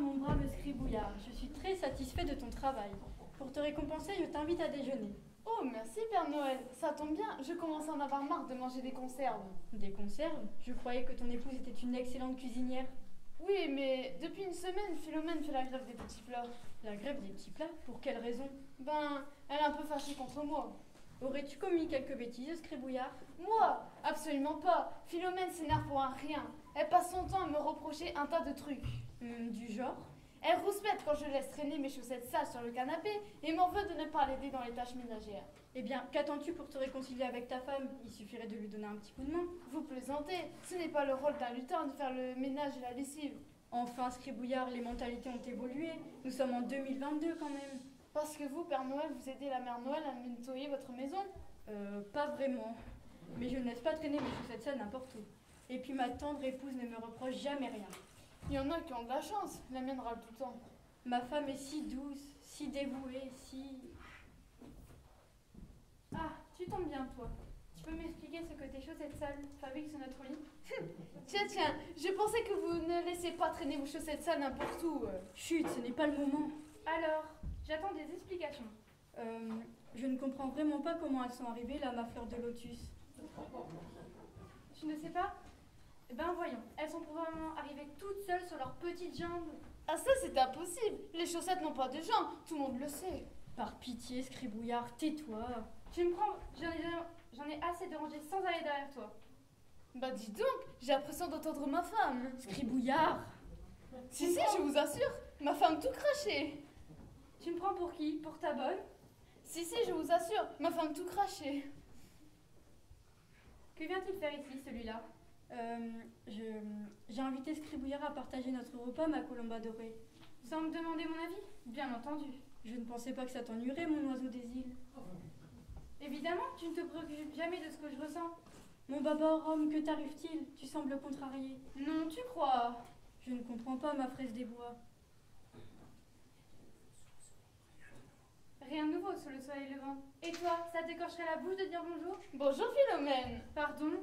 mon brave scribouillard, je suis très satisfait de ton travail. Pour te récompenser, je t'invite à déjeuner. Oh, merci Père Noël. Ça tombe bien, je commence à en avoir marre de manger des conserves. Des conserves? Je croyais que ton épouse était une excellente cuisinière. Oui, mais depuis une semaine, Philomène fait la grève des petits plats. La grève des petits plats? Pour quelle raison? Ben, elle est un peu fâchée contre moi. Aurais-tu commis quelques bêtises, scribouillard? Moi? Absolument pas. Philomène s'énerve pour un rien. Elle passe son temps à me reprocher un tas de trucs. Du genre? Elle rouspète quand je laisse traîner mes chaussettes sales sur le canapé et m'en veut de ne pas l'aider dans les tâches ménagères. Eh bien, qu'attends-tu pour te réconcilier avec ta femme? Il suffirait de lui donner un petit coup de main. Vous plaisantez, ce n'est pas le rôle d'un lutin de faire le ménage et la lessive. Enfin, scribouillard, les mentalités ont évolué. Nous sommes en 2022 quand même. Parce que vous, Père Noël, vous aidez la Mère Noël à nettoyer votre maison? Pas vraiment. Mais je ne laisse pas traîner mes chaussettes sales n'importe où. Et puis ma tendre épouse ne me reproche jamais rien. Il y en a qui ont de la chance, la mienne râle tout le temps. Ma femme est si douce, si dévouée, si... Ah, tu tombes bien, toi. Tu peux m'expliquer ce que tes chaussettes sales fabriquent sur notre lit? Tiens, je pensais que vous ne laissez pas traîner vos chaussettes sales n'importe où. Chut, ce n'est pas le moment. Alors, j'attends des explications. Je ne comprends vraiment pas comment elles sont arrivées là, ma fleur de lotus. Tu ne sais pas? Eh ben voyons, elles sont probablement arrivées toutes seules sur leurs petites jambes. Ah ça c'est impossible. Les chaussettes n'ont pas de jambes, tout le monde le sait. Par pitié, scribouillard, tais-toi. Tu me prends... J'en ai assez de ranger sans aller derrière toi. Bah dis donc, j'ai l'impression d'entendre ma femme. Scribouillard! Si, je vous assure, ma femme tout crachée. Tu me prends pour qui? Pour ta bonne? Si, je vous assure, ma femme tout crachée. Que vient-il faire ici, celui-là? J'ai invité Scribouillard à partager notre repas, ma colombe adorée. Sans me demander mon avis? Bien entendu. Je ne pensais pas que ça t'ennuierait, mon oiseau des îles. Évidemment, tu ne te préoccupes jamais de ce que je ressens. Mon baba au rhum, que t'arrive-t-il? Tu sembles contrarié. Non, tu crois? Je ne comprends pas, ma fraise des bois. Rien de nouveau sous le soleil levant. Et toi, ça t'écorcherait la bouche de dire bonjour? Bonjour Philomène. Pardon?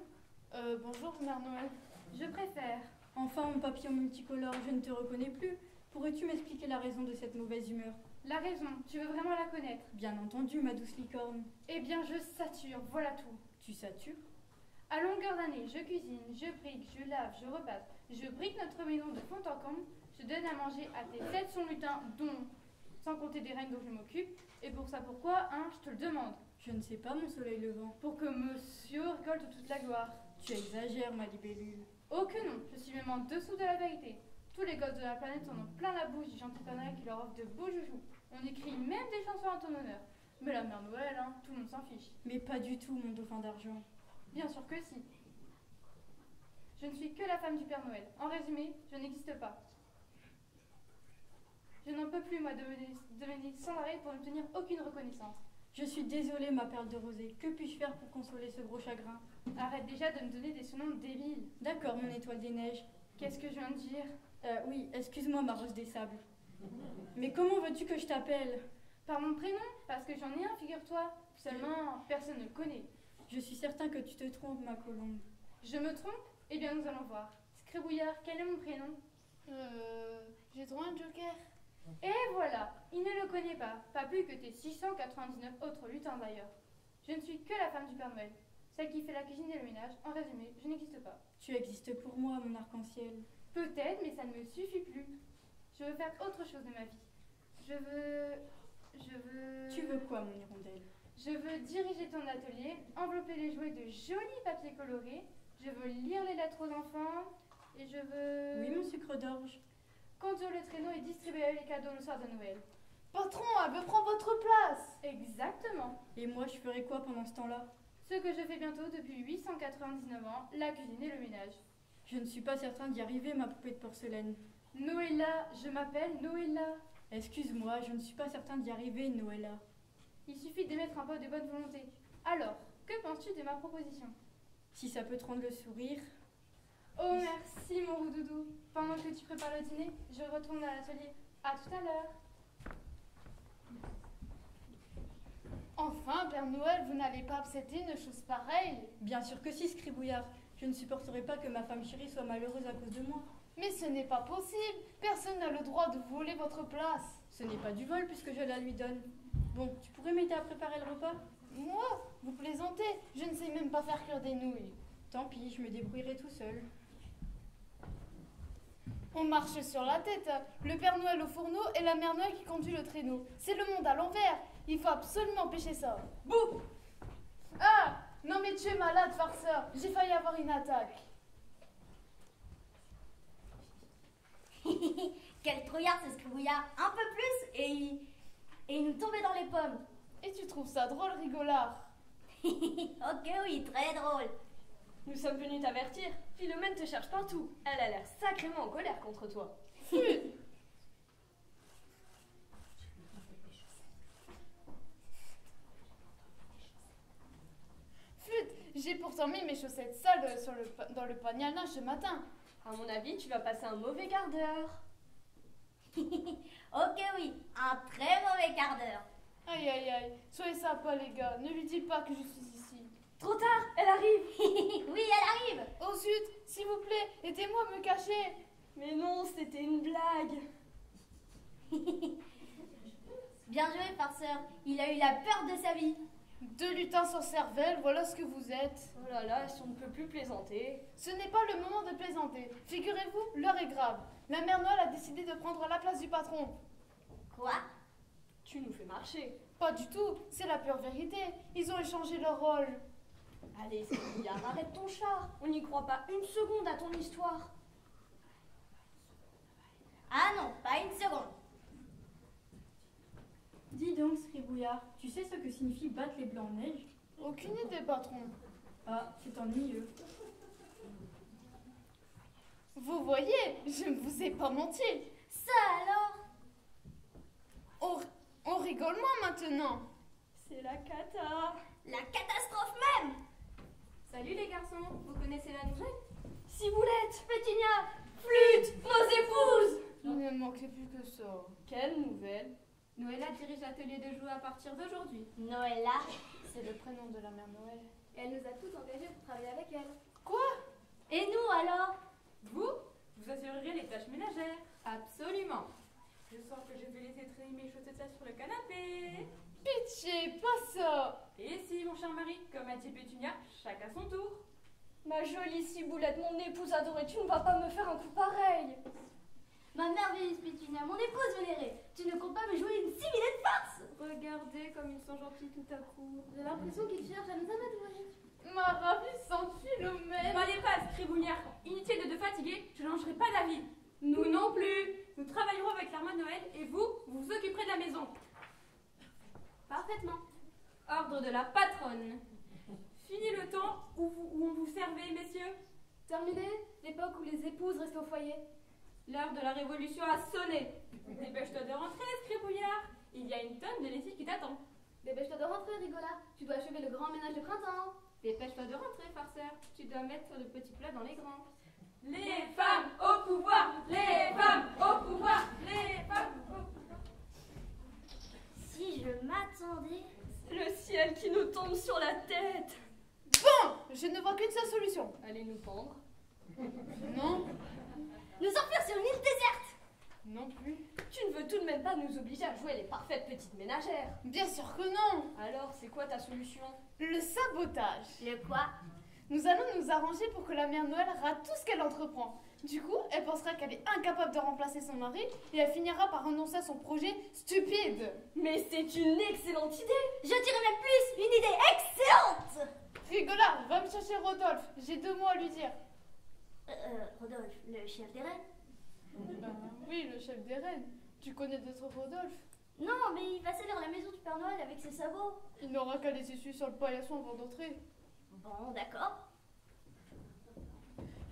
Bonjour Mère Noël. Je préfère. Enfin, mon papillon multicolore, je ne te reconnais plus. Pourrais-tu m'expliquer la raison de cette mauvaise humeur? La raison, tu veux vraiment la connaître? Bien entendu, ma douce licorne. Eh bien, je sature, voilà tout. Tu satures? À longueur d'année, je cuisine, je brique, je lave, je repasse, je brique notre maison de fond en comble, je donne à manger à tes 700 lutins, dont, sans compter des reines dont je m'occupe, et pour ça pourquoi, hein, je te le demande. Je ne sais pas, mon soleil levant. Pour que monsieur récolte toute la gloire. Tu exagères, ma libellule. Oh que non, je suis même en dessous de la vérité. Tous les gosses de la planète en ont plein la bouche du gentil Père Noël qui leur offre de beaux joujoux. On écrit même des chansons à ton honneur. Mais la Mère Noël, hein, tout le monde s'en fiche. Mais pas du tout, mon dauphin d'argent. Bien sûr que si. Je ne suis que la femme du Père Noël. En résumé, je n'existe pas. Je n'en peux plus, moi, de mener sans arrêt pour n'obtenir aucune reconnaissance. Je suis désolée, ma perle de rosée. Que puis-je faire pour consoler ce gros chagrin? Arrête déjà de me donner des surnoms débiles. D'accord, mon étoile des neiges. Qu'est-ce que je viens de dire? Oui, excuse-moi, ma rose des sables. Mais comment veux-tu que je t'appelle? Par mon prénom, parce que j'en ai un, figure-toi. Seulement, personne ne le connaît. Je suis certain que tu te trompes, ma colombe. Je me trompe? Eh bien, nous allons voir. Scribouillard, quel est mon prénom? J'ai droit à un joker. Et voilà, il ne le connaît pas plus que tes 699 autres lutins d'ailleurs. Je ne suis que la femme du Père Noël, celle qui fait la cuisine et le ménage. En résumé, je n'existe pas. Tu existes pour moi, mon arc-en-ciel. Peut-être, mais ça ne me suffit plus. Je veux faire autre chose de ma vie. Je veux... Tu veux quoi, mon hirondelle? Je veux diriger ton atelier, envelopper les jouets de jolis papiers colorés. Je veux lire les lettres aux enfants. Et je veux... Oui, mon sucre d'orge. Conduire le traîneau et distribuer les cadeaux le soir de Noël. Patron, elle veut prendre votre place. Exactement. Et moi, je ferai quoi pendant ce temps-là? Ce que je fais bientôt depuis 899 ans, la cuisine et le ménage. Je ne suis pas certain d'y arriver, ma poupée de porcelaine. Noëlla, je m'appelle Noëlla. Excuse-moi, je ne suis pas certain d'y arriver, Noëlla. Il suffit d'émettre un peu de bonne volonté. Alors, que penses-tu de ma proposition? Si ça peut te rendre le sourire... Oh merci mon roudoudou. Pendant que tu prépares le dîner, je retourne à l'atelier. À tout à l'heure. Enfin, Père Noël, vous n'allez pas accepter une chose pareille? Bien sûr que si, scribouillard. Je ne supporterai pas que ma femme chérie soit malheureuse à cause de moi. Mais ce n'est pas possible. Personne n'a le droit de voler votre place. Ce n'est pas du vol puisque je la lui donne. Bon, tu pourrais m'aider à préparer le repas? Moi? Vous plaisantez? Je ne sais même pas faire cuire des nouilles. Tant pis, je me débrouillerai tout seul. On marche sur la tête. Le Père Noël au fourneau et la Mère Noël qui conduit le traîneau. C'est le monde à l'envers. Il faut absolument empêcher ça. Bouh! Ah! Non mais tu es malade, farceur. J'ai failli avoir une attaque. Quel trouillard ce Scribouillard. Un peu plus et il nous tombait dans les pommes. Et tu trouves ça drôle, rigolard? Ok, oui, très drôle. Nous sommes venus t'avertir. Philomène te cherche partout. Elle a l'air sacrément en colère contre toi. Flûte! Flûte! J'ai pourtant mis mes chaussettes sales dans le panier à linge ce matin. À mon avis, tu vas passer un mauvais quart d'heure. Ok, oui, un très mauvais quart d'heure. Aïe aïe aïe, soyez sympas les gars, ne lui dites pas que je suis ici. Trop tard, elle arrive. Oui, elle arrive. Oh zut, s'il vous plaît, aidez-moi à me cacher. Mais non, c'était une blague. Bien joué, farceur. Il a eu la peur de sa vie. 2 lutins sans cervelle, voilà ce que vous êtes. Oh là là, si on ne peut plus plaisanter. Ce n'est pas le moment de plaisanter. Figurez-vous, l'heure est grave. La Mère Noël a décidé de prendre la place du patron. Quoi? Tu nous fais marcher. Pas du tout, c'est la pure vérité. Ils ont échangé leur rôle. Allez, Scribouillard, arrête ton char. On n'y croit pas une seconde à ton histoire. Ah non, pas une seconde. Dis donc, Scribouillard, tu sais ce que signifie battre les blancs en neige? Aucune idée, patron. Ah, c'est ennuyeux. Vous voyez, je ne vous ai pas menti. Ça alors? On rigole moins maintenant. C'est la cata. La catastrophe même. Salut les garçons, vous connaissez la nouvelle? Ciboulette, Pétinia, Flûte, nos épouses. Il ne manquait plus que ça. Quelle nouvelle? Noëlla dirige l'atelier de jouets à partir d'aujourd'hui. Noëlla. C'est le prénom de la Mère Noël. Et elle nous a tous engagés pour travailler avec elle. Et nous alors? Vous assurerez les tâches ménagères. Absolument. Je sens que je vais laisser traîner mes chaussettes sur le canapé. Pitié, pas ça. Et si, mon cher mari, comme a dit Pétunia, chacun son tour. Ma jolie Ciboulette, mon épouse adorée, tu ne vas pas me faire un coup pareil. Ma merveilleuse Pétunia, mon épouse vénérée, tu ne comptes pas me jouer une si vilaine farce? Regardez comme ils sont gentils tout à coup. J'ai l'impression qu'ils cherchent à nous amadouer. Ma ravissante Philomène. N'allez pas, Scribouillard. Inutile de te fatiguer, je ne lancerai pas la vie. Nous non plus. Nous travaillerons avec l'Armand de Noël et vous vous occuperez de la maison. Parfaitement. Ordre de la patronne. Fini le temps où on vous servait, messieurs. Terminé l'époque où les épouses restaient au foyer. L'heure de la révolution a sonné. Dépêche-toi de rentrer, Scribouillard. Il y a une tonne de lessive qui t'attend. Dépêche-toi de rentrer, Rigola. Tu dois achever le grand ménage de printemps. Dépêche-toi de rentrer, farceur. Tu dois mettre le petit plat dans les grands. Les femmes au pouvoir, les femmes au pouvoir, les femmes au pouvoir. Si je m'attendais... C'est le ciel qui nous tombe sur la tête. Bon, je ne vois qu'une seule solution. Allez nous pendre. Non, Nous enfuir sur une île déserte. non plus. Tu ne veux tout de même pas nous obliger à jouer les parfaites petites ménagères. Bien sûr que non. Alors, c'est quoi ta solution? Le sabotage. Le quoi? Nous allons nous arranger pour que la Mère Noël rate tout ce qu'elle entreprend. Du coup, elle pensera qu'elle est incapable de remplacer son mari et elle finira par renoncer à son projet stupide. Mais c'est une excellente idée. Je dirais même plus, une idée excellente. Rigola, va me chercher Rodolphe. J'ai 2 mots à lui dire. Rodolphe, le chef des reines? Ben oui, le chef des reines. Tu connais d'autres Rodolphe? Non, mais il va salir la maison du Père Noël avec ses sabots. Il n'aura qu'à les essuyer sur le paillasson avant d'entrer. Bon, d'accord.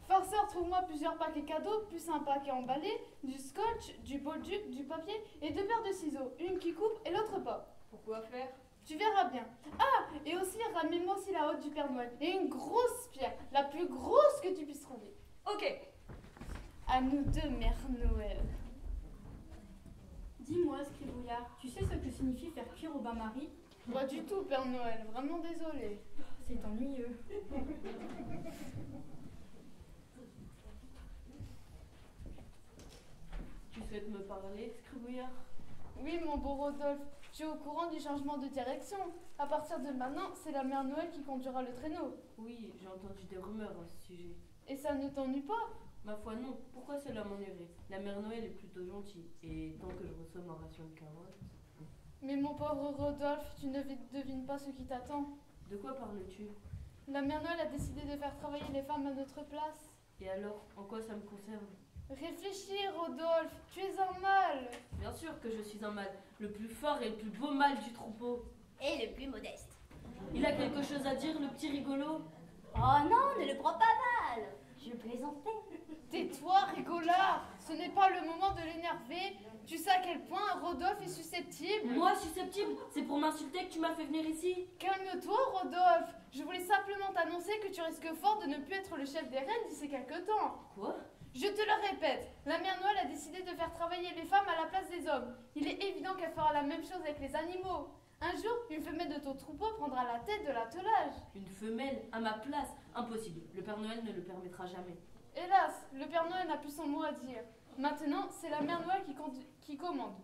Farceur, trouve-moi plusieurs paquets cadeaux, plus un paquet emballé, du scotch, du bolduc, du papier et 2 paires de ciseaux, une qui coupe et l'autre pas. Pourquoi faire? Tu verras bien. Ah, et aussi ramène-moi aussi la haute du Père Noël et une grosse pierre, la plus grosse que tu puisses trouver. Ok. À nous deux, Mère Noël. Dis-moi, Scribouillard, tu sais ce que signifie faire cuire au bain-marie? Pas du tout, Père Noël, vraiment désolé. C'est ennuyeux. souhaites me parler, Scribouillard? Oui, mon beau Rodolphe, tu es au courant du changement de direction. À partir de maintenant, c'est la mère Noël qui conduira le traîneau. Oui, j'ai entendu des rumeurs à ce sujet. Et ça ne t'ennuie pas? Ma foi, non. Pourquoi cela m'ennuierait? La mère Noël est plutôt gentille, et tant que je reçois ma ration de carottes... Mais mon pauvre Rodolphe, tu ne devines pas ce qui t'attend. De quoi parles-tu? La mère Noël a décidé de faire travailler les femmes à notre place. Et alors, en quoi ça me concerne? Réfléchis, Rodolphe, tu es un mâle. Bien sûr que je suis un mâle, le plus fort et le plus beau mâle du troupeau. Et le plus modeste. Il a quelque chose à dire, le petit rigolo? Oh non, ne le prends pas mal. Je plaisantais. Tais-toi, rigolard. Ce n'est pas le moment de l'énerver. Tu sais à quel point Rodolphe est susceptible. Moi, susceptible? C'est pour m'insulter que tu m'as fait venir ici? Calme-toi, Rodolphe. Je voulais simplement t'annoncer que tu risques fort de ne plus être le chef des reines d'ici quelque temps. Quoi? Je te le répète, la mère Noël a décidé de faire travailler les femmes à la place des hommes. Il est évident qu'elle fera la même chose avec les animaux. Un jour, une femelle de ton troupeau prendra la tête de l'attelage. Une femelle à ma place? Impossible. Le Père Noël ne le permettra jamais. Hélas, le Père Noël n'a plus son mot à dire. Maintenant, c'est la mère Noël qui commande.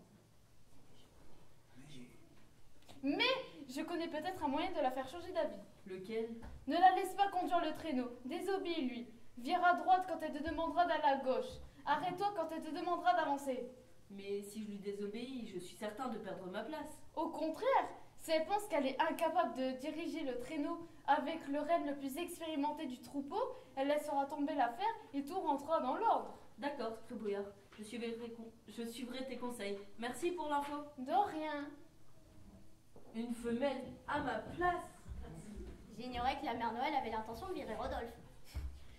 Mais je connais peut-être un moyen de la faire changer d'avis. Lequel? Ne la laisse pas conduire le traîneau. Désobéis-lui. Vire à droite quand elle te demandera d'aller à gauche. Arrête-toi quand elle te demandera d'avancer. Mais si je lui désobéis, je suis certain de perdre ma place. Au contraire, si elle pense qu'elle est incapable de diriger le traîneau avec le renne le plus expérimenté du troupeau, elle laissera tomber l'affaire et tout rentrera dans l'ordre. D'accord, Scribouillard. Je suivrai tes conseils. Merci pour l'info. De rien. Une femelle à ma place? J'ignorais que la mère Noël avait l'intention de virer Rodolphe.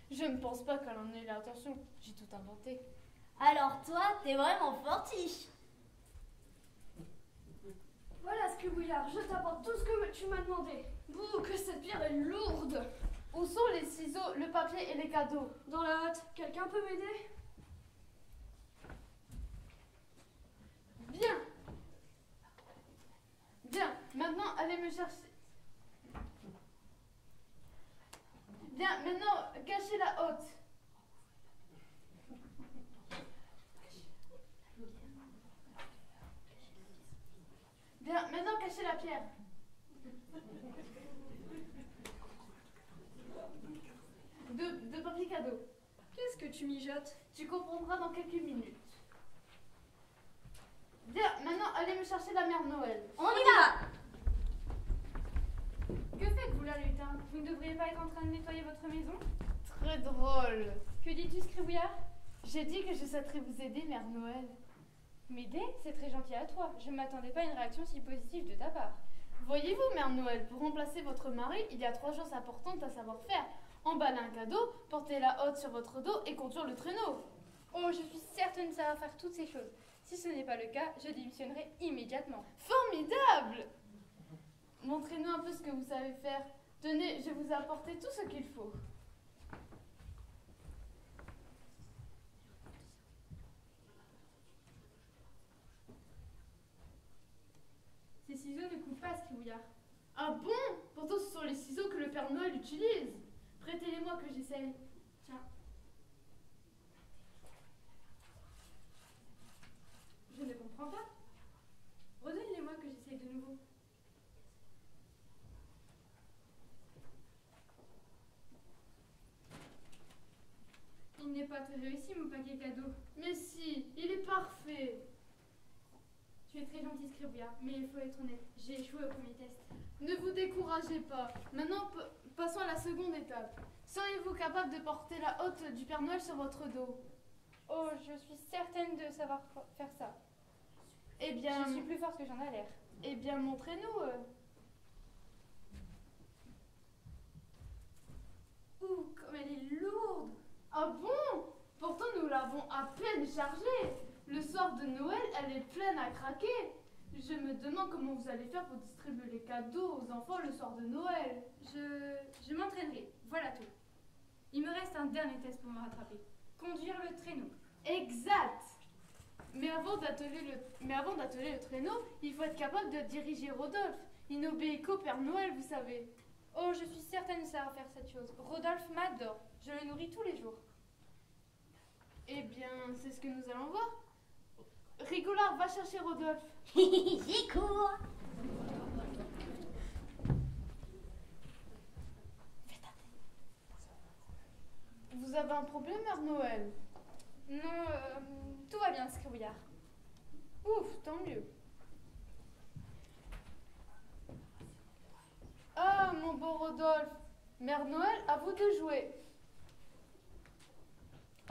Je ne pense pas qu'elle en ait l'intention. J'ai tout inventé. Alors toi, t'es vraiment fortiche. Voilà, Scribouillard, je t'apporte tout ce que tu m'as demandé. Bouh, que cette pierre est lourde. Où sont les ciseaux, le papier et les cadeaux? Dans la hâte, quelqu'un peut m'aider? Bien. Bien, maintenant allez me chercher. Bien, maintenant cachez la hotte. Bien, maintenant cachez la pierre. De papier cadeau. Qu'est-ce que tu mijotes? Tu comprendras dans quelques minutes. Bien, maintenant allez me chercher la mère Noël. On y va. Que faites-vous là, lutin? Vous ne devriez pas être en train de nettoyer votre maison? Très drôle. Que dis-tu, Scribouillard? J'ai dit que je souhaiterais vous aider, mère Noël. M'aider? C'est très gentil à toi. Je ne m'attendais pas à une réaction si positive de ta part. Voyez-vous, mère Noël, pour remplacer votre mari, il y a 3 choses importantes à savoir faire. Emballer un cadeau, porter la hotte sur votre dos et conduire le traîneau. Oh, je suis certaine de savoir faire toutes ces choses. Si ce n'est pas le cas, je démissionnerai immédiatement. Formidable! Montrez-nous un peu ce que vous savez faire. Tenez, je vous ai apporté tout ce qu'il faut. Ces ciseaux ne coupent pas, Scribouillard. Ah bon? Pourtant, ce sont les ciseaux que le Père Noël utilise. Prêtez-les-moi que j'essaye. Tiens. Je ne comprends pas. Redonne-les-moi que j'essaye de nouveau. Il n'est pas très réussi, mon paquet cadeau. Mais si, il est parfait. Tu es très gentil, Scribouillard, mais il faut être honnête. J'ai échoué au premier test. Ne vous découragez pas. Maintenant, passons à la seconde étape. Seriez-vous capable de porter la hotte du Père Noël sur votre dos? Oh, je suis certaine de savoir faire ça. Eh bien, Je suis plus forte que j'en ai l'air. eh bien, montrez-nous. Ouh, comme elle est lourde! Ah bon? Pourtant, nous l'avons à peine chargée. Le soir de Noël, elle est pleine à craquer. Je me demande comment vous allez faire pour distribuer les cadeaux aux enfants le soir de Noël. Je m'entraînerai, voilà tout. Il me reste un dernier test pour me rattraper. Conduire le traîneau. Exact. Mais avant d'atteler le traîneau, il faut être capable de diriger Rodolphe. Il n'obéit qu'au Père Noël, vous savez. Oh, je suis certaine de savoir faire cette chose. Rodolphe m'adore. Je le nourris tous les jours. Eh bien, c'est ce que nous allons voir. chercher Rodolphe. J'y cours. Vous avez un problème, Mère Noël? Non, tout va bien, Scribouillard. Ouf, tant mieux. Ah, mon beau Rodolphe. Mère Noël, à vous de jouer.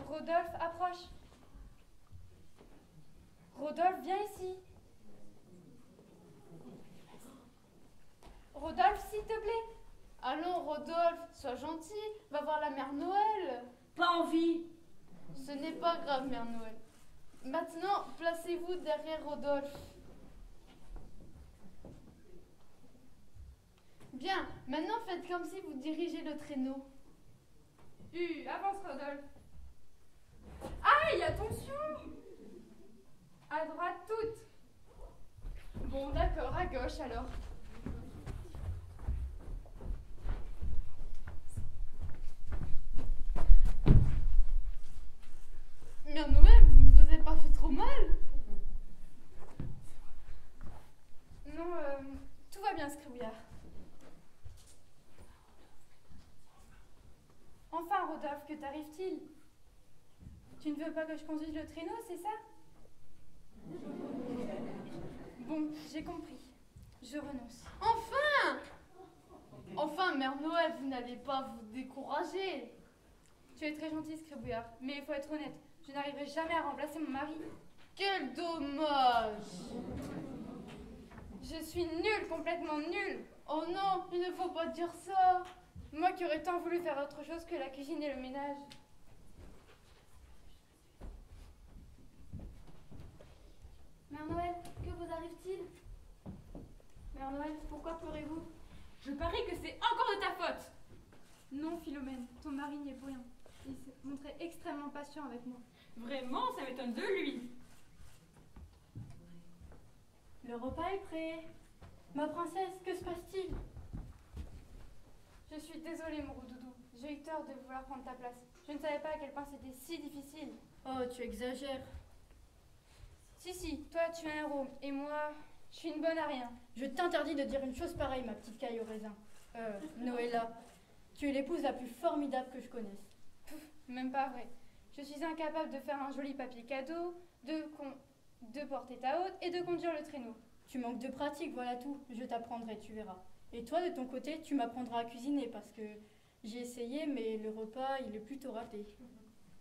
Rodolphe, approche. Rodolphe, viens ici. Rodolphe, s'il te plaît. Allons, Rodolphe, sois gentil. Va voir la Mère Noël. Pas envie. Ce n'est pas grave, Mère Noël. Maintenant, placez-vous derrière Rodolphe. Bien, maintenant faites comme si vous dirigez le traîneau. Avance, Rodolphe. Aïe, attention. À droite, toute. Bon, d'accord, à gauche alors. Mère Noël, vous vous êtes pas fait trop mal? Non, tout va bien, Scribouillard. Enfin, Rodolphe, que t'arrive-t-il? Tu ne veux pas que je conduise le traîneau, c'est ça? Bon, j'ai compris. Je renonce. Enfin! Enfin, Mère Noël, vous n'allez pas vous décourager. Tu es très gentil, Scribouillard, mais il faut être honnête. Je n'arriverai jamais à remplacer mon mari. Quel dommage! Je suis nulle, complètement nulle. Oh non, il ne faut pas dire ça. Moi qui aurais tant voulu faire autre chose que la cuisine et le ménage. Mère Noël, que vous arrive-t-il? Mère Noël, pourquoi pleurez-vous? Je parie que c'est encore de ta faute. Non, Philomène, ton mari n'y est pour rien. Il s'est montré extrêmement patient avec moi. Vraiment, ça m'étonne de lui. Le repas est prêt. Ma princesse, que se passe-t-il? Je suis désolée, mon doudou. J'ai eu tort de vouloir prendre ta place. Je ne savais pas à quel point c'était si difficile. Oh, tu exagères. Si, toi, tu es un héros. Et moi, je suis une bonne à rien. Je t'interdis de dire une chose pareille, ma petite caille au raisin. Noëlla, tu es l'épouse la plus formidable que je connaisse. Même pas vrai. Je suis incapable de faire un joli papier cadeau, de porter ta hôte et de conduire le traîneau. Tu manques de pratique, voilà tout. Je t'apprendrai, tu verras. Et toi, de ton côté, tu m'apprendras à cuisiner parce que j'ai essayé, mais le repas, il est plutôt raté.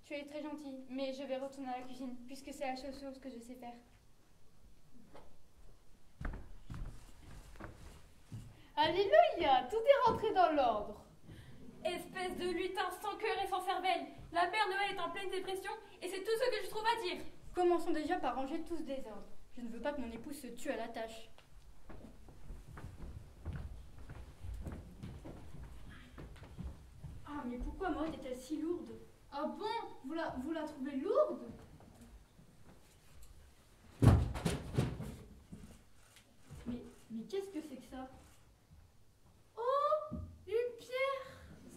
Tu es très gentille, mais je vais retourner à la cuisine puisque c'est la seule chose que je sais faire. Alléluia, tout est rentré dans l'ordre. Espèce de lutin sans cœur et sans cervelle. La mère Noël est en pleine dépression et c'est tout ce que je trouve à dire. Commençons déjà par ranger tout ce désordre. Je ne veux pas que mon épouse se tue à la tâche. Ah, mais pourquoi Maud est-elle si lourde? Ah bon, vous la trouvez lourde? Mais qu'est-ce que c'est que ça? Oh, une pierre.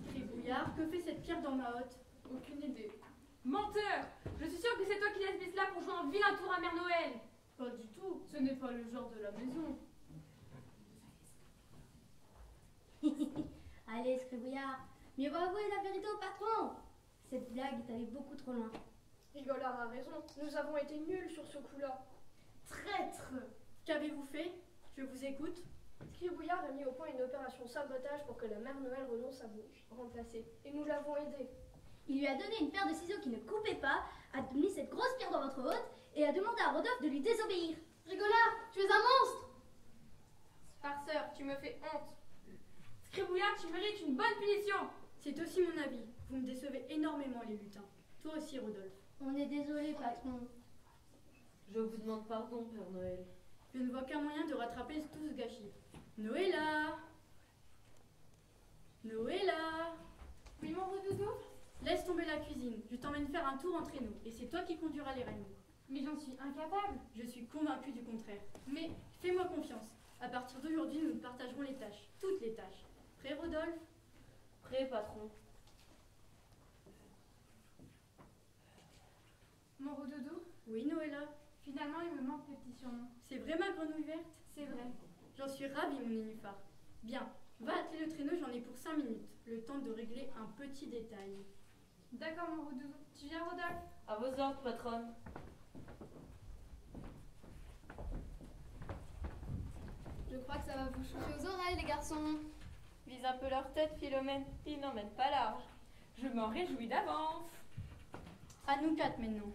Scribouillard, que fait cette pierre dans ma hotte? Aucune idée. Menteur. Je suis sûre que c'est toi qui laisses mis là pour jouer un vilain tour à mère Noël. Pas du tout, ce n'est pas le genre de la maison. Allez, Scribouillard, mieux vaut avouer la vérité au patron. Cette blague est allée beaucoup trop loin. Rigolard a raison, nous avons été nuls sur ce coup-là. Traître! Qu'avez-vous fait? Je vous écoute. Scribouillard a mis au point une opération sabotage pour que la mère Noël renonce à vous remplacer. Et nous l'avons aidé. Il lui a donné une paire de ciseaux qui ne coupaient pas, a mis cette grosse pierre dans votre hôte et a demandé à Rodolphe de lui désobéir. Rigolard, tu es un monstre! Farceur, tu me fais honte. Scribouillard, tu mérites une bonne punition. C'est aussi mon avis. Vous me décevez énormément, les lutins. Toi aussi, Rodolphe. On est désolé, patron. Je vous demande pardon, Père Noël. Je ne vois qu'un moyen de rattraper tout ce gâchis. Noëlla! Noëlla! Oui, mon doudou? Laisse tomber la cuisine. Je t'emmène faire un tour entre nous. Et c'est toi qui conduiras les rênes. Mais j'en suis incapable. Je suis convaincue du contraire. Mais fais-moi confiance. À partir d'aujourd'hui, nous partagerons les tâches. Toutes les tâches. Prêt, Rodolphe? Prêt, patron. Mon doudou? Oui, Noëlla. Finalement, il me manque manque le petit surnom. C'est vrai ma grenouille verte? C'est vrai. J'en suis ravie mon nénuphar. Bien, va atteler le traîneau, j'en ai pour 5 minutes. Le temps de régler un petit détail. D'accord, mon Roudou. Tu viens, Rodolphe? À vos ordres, patronne. Je crois que ça va vous chauffer aux oreilles, les garçons. Vise un peu leur tête, Philomène. Ils n'emmènent pas large. Je m'en réjouis d'avance. À nous 4 maintenant.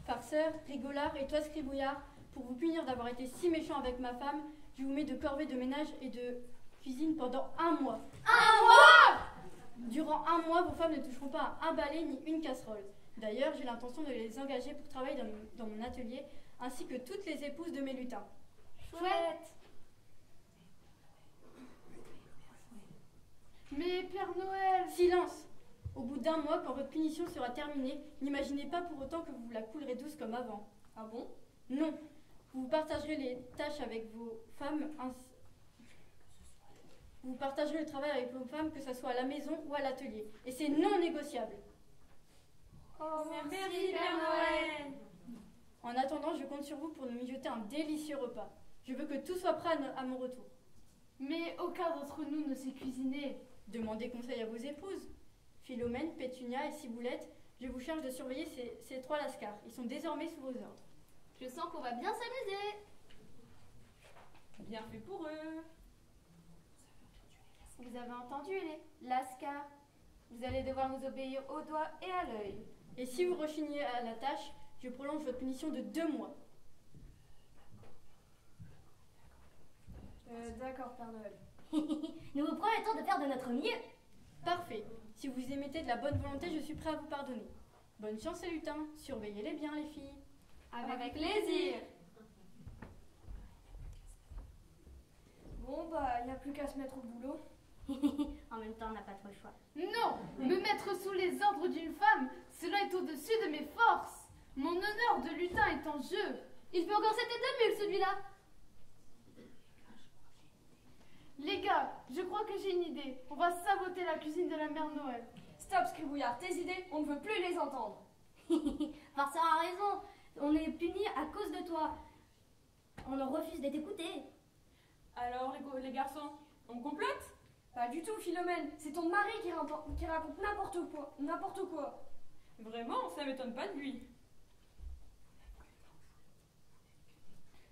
Farceur, rigolard et toi scribouillard, pour vous punir d'avoir été si méchant avec ma femme, je vous mets de corvée de ménage et de cuisine pendant 1 mois. 1 mois? Durant 1 mois, vos femmes ne toucheront pas à un balai ni une casserole. D'ailleurs, j'ai l'intention de les engager pour travailler dans mon atelier, ainsi que toutes les épouses de mes lutins. Chouette. Mais Père Noël! Silence! Au bout d'1 mois, quand votre punition sera terminée, n'imaginez pas pour autant que vous la coulerez douce comme avant. Ah bon? Non, vous partagerez les tâches avec vos femmes, vous partagerez le travail avec vos femmes, que ce soit à la maison ou à l'atelier. Et c'est non négociable. Oh, Merci, Père Noël. En attendant, je compte sur vous pour nous mijoter un délicieux repas. Je veux que tout soit prêt à mon retour. Mais aucun d'entre nous ne sait cuisiner. Demandez conseil à vos épouses. Philomène, Pétunia et Ciboulette, je vous charge de surveiller ces 3 lascars. Ils sont désormais sous vos ordres. Je sens qu'on va bien s'amuser. Bien fait pour eux. Vous avez entendu, les lascars. Vous allez devoir nous obéir au doigt et à l'œil. Et si vous rechignez à la tâche, je prolonge votre punition de 2 mois. D'accord, Père Noël. Nous vous promettons de faire de notre mieux. Parfait. Si vous émettez de la bonne volonté, je suis prêt à vous pardonner. Bonne chance les lutins. Surveillez-les bien les filles. Avec plaisir. Bon, bah, il n'y a plus qu'à se mettre au boulot. En même temps, on n'a pas trop le choix. Non! Me mettre sous les ordres d'une femme, cela est au-dessus de mes forces. Mon honneur de lutin est en jeu. Il fait encore cette tête de mule, celui-là. Les gars, je crois que j'ai une idée. On va saboter la cuisine de la mère Noël. Stop, Scribouillard, tes idées, on ne veut plus les entendre. Farceur a raison. On est punis à cause de toi. On en refuse d'être écouté. Alors, les garçons, on complote? Pas du tout, Philomène. C'est ton mari qui raconte n'importe quoi. Vraiment, ça m'étonne pas de lui.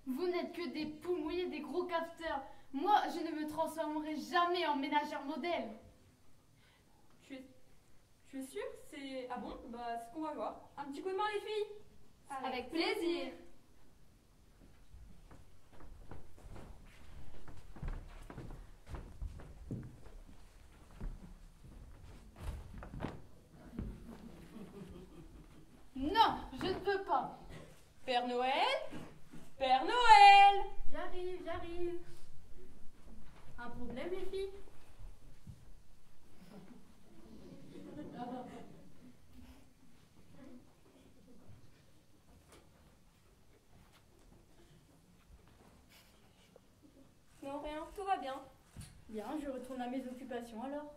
Vous n'êtes que des poules mouillées, des gros cafeteurs. Moi, je ne me transformerai jamais en ménagère modèle. Je suis sûre, c'est... Ah bon? Bah, c'est ce qu'on va voir. Un petit coup de main, les filles? Avec plaisir. Non, je ne peux pas. Père Noël? Père Noël! J'arrive. Un problème les filles? Non, rien, tout va bien. Bien, je retourne à mes occupations alors.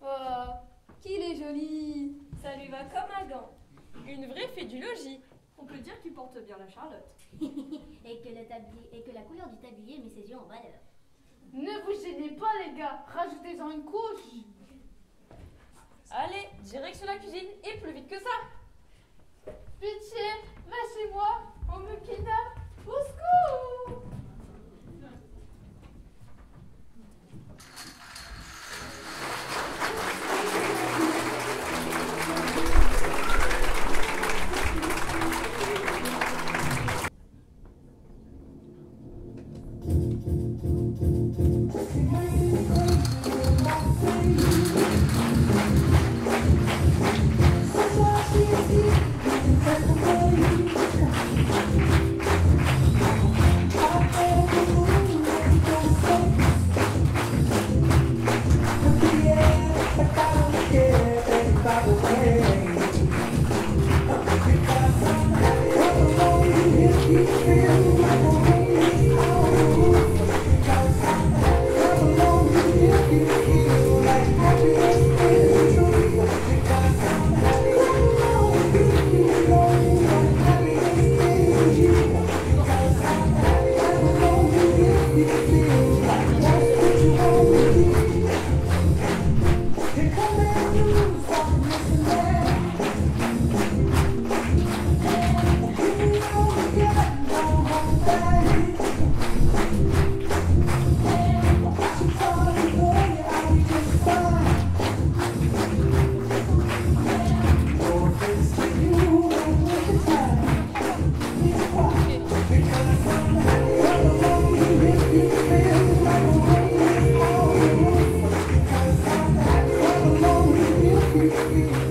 Oh, qu'il est joli. Ça lui va comme un gant. Une vraie fée du logis. On peut dire que tu portes bien la Charlotte. Et que la couleur du tablier met ses yeux en valeur. Ne vous gênez pas, les gars. Rajoutez-en une couche. Allez, direction la cuisine et plus vite que ça. Pitié, lâchez-moi. On me kidnappe. Au secours. Feel like Thank you.